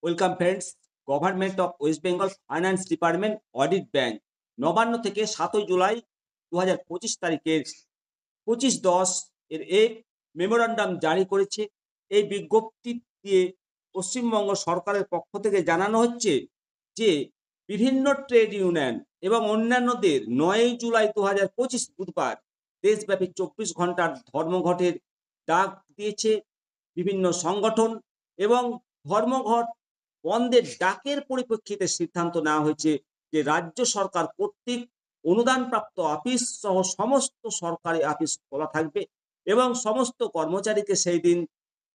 Welcome friends. Government of West Bengal finance department audit bank Nabanna থেকে 7 জুলাই 2025 তারিখের 25-10 এর মেমোরান্ডাম জারি করেছে। এই বিজ্ঞপ্তি দিয়ে পশ্চিমবঙ্গ সরকারের পক্ষ থেকে জানানো হচ্ছে যে বিভিন্ন ট্রেড ইউনিয়ন এবং অন্যান্যদের 9 জুলাই 2025 বুধবার দেশব্যাপী 24 ঘন্টার ধর্মঘটের ডাক দিয়েছে বিভিন্ন সংগঠন, এবং ধর্মঘট বন্ধের ডাকের পরিপ্রেক্ষিতে সিদ্ধান্ত নেওয়া হয়েছে যে রাজ্য সরকার কর্তৃক অনুদানপ্রাপ্ত অফিস সহ সমস্ত সরকারি অফিস খোলা থাকবে এবং সমস্ত কর্মচারীকে সেই দিন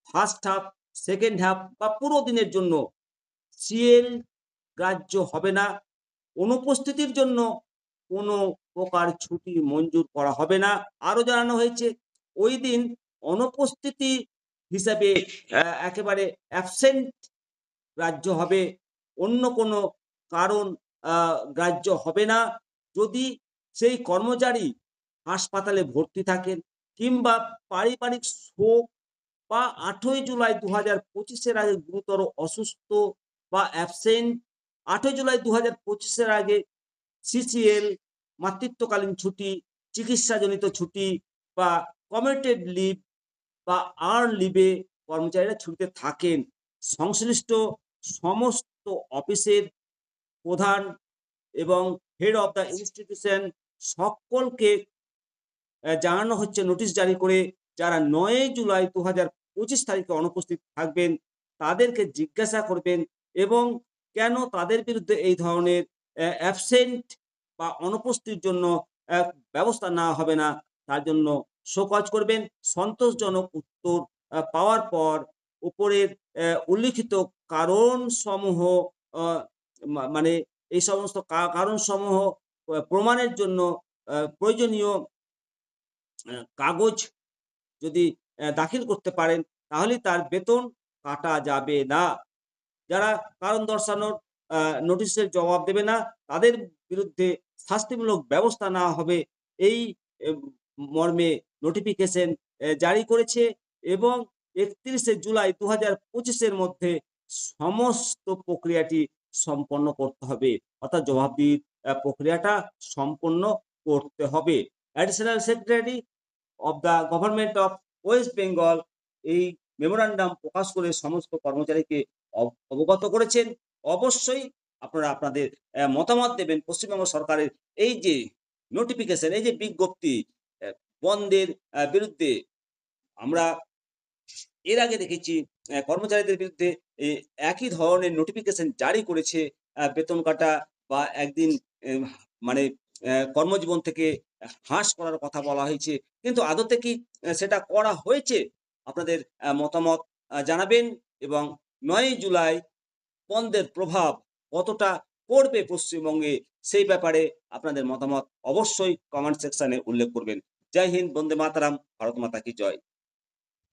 ফার্স্ট হাফ, সেকেন্ড হাফ বা পুরো দিনের জন্য সিএল গ্রাহ্য হবে না। অনুপস্থিতির জন্য কোনো প্রকার ছুটি মঞ্জুর করা হবে না। আরও জানানো হয়েছে ওই দিন অনুপস্থিতি হিসাবে একেবারে অ্যাবসেন্ট গ্রাহ্য হবে, অন্য কোনো কারণ গ্রাহ্য হবে না। যদি সেই কর্মচারী হাসপাতালে ভর্তি থাকেন কিংবা পারিবারিক শোক বা 8ই জুলাই 2025 এর আগে গুরুতর অসুস্থ বা অ্যাবসেন্ট, 8ই জুলাই 2025 এর আগে সিসিএল, মাতৃত্বকালীন ছুটি, চিকিৎসাজনিত ছুটি বা কমিউটেড লিভ বা আর্ন লিভে কর্মচারীরা ছুটিতে থাকেন, সংশ্লিষ্ট সমস্ত অফিসের প্রধান এবং হেড অফ দ্য ইনস্টিটিউশন সকলকে জানানো হচ্ছে নোটিশ জারি করে, যারা 9 জুলাই 2025 তারিখে অনুপস্থিত থাকবেন তাদেরকে জিজ্ঞাসা করবেন এবং কেন তাদের বিরুদ্ধে এই ধরনের অ্যাবসেন্ট বা অনুপস্থিতির জন্য ব্যবস্থা নেওয়া হবে না, তার জন্য শোকজ করবেন। সন্তোষজনক উত্তর পাওয়ার পর উপরের উল্লিখিত কারণসমূহ মানে এই সমস্ত কারণসমূহ প্রমাণের জন্য প্রয়োজনীয় কাগজ যদি দাখিল করতে পারেন তাহলেই তার বেতন কাটা যাবে না। যারা কারণ দর্শানোর নোটিশের জবাব দেবে না তাদের বিরুদ্ধে শাস্তিমূলক ব্যবস্থা নেওয়া হবে, এই মর্মে নোটিফিকেশন জারি করেছে এবং 31শে জুলাই 2025 এর মধ্যে সমস্ত প্রক্রিয়াটি সম্পন্ন করতে হবে, অর্থাৎ জবাবদিহির প্রক্রিয়াটা সম্পন্ন করতে হবে। Additional secretary of the government of West Bengal এই মেমোরান্ডাম প্রকাশ করে সমস্ত কর্মচারীকে অবগত করেছেন। অবশ্যই আপনারা আপনাদের মতামত দেবেন পশ্চিমবঙ্গ সরকারের এই যে নোটিফিকেশন, এই যে বিজ্ঞপ্তি বন্ধের বিরুদ্ধে। আমরা এর আগে দেখেছি কর্মচারীদের বিরুদ্ধে একই ধরনের নোটিফিকেশন জারি করেছে, বেতন কাটা বা একদিন মানে কর্মজীবন থেকে হ্রাস করার কথা বলা হয়েছে, কিন্তু আদতে কি সেটা করা হয়েছে? আপনাদের মতামত জানাবেন এবং 9 জুলাই বন্ধের প্রভাব কতটা পড়বে পশ্চিমবঙ্গে সেই ব্যাপারে আপনাদের মতামত অবশ্যই কমেন্ট সেকশনে উল্লেখ করবেন। জয় হিন্দ, বন্দে মাতরম, ভারত মাতা কি জয়।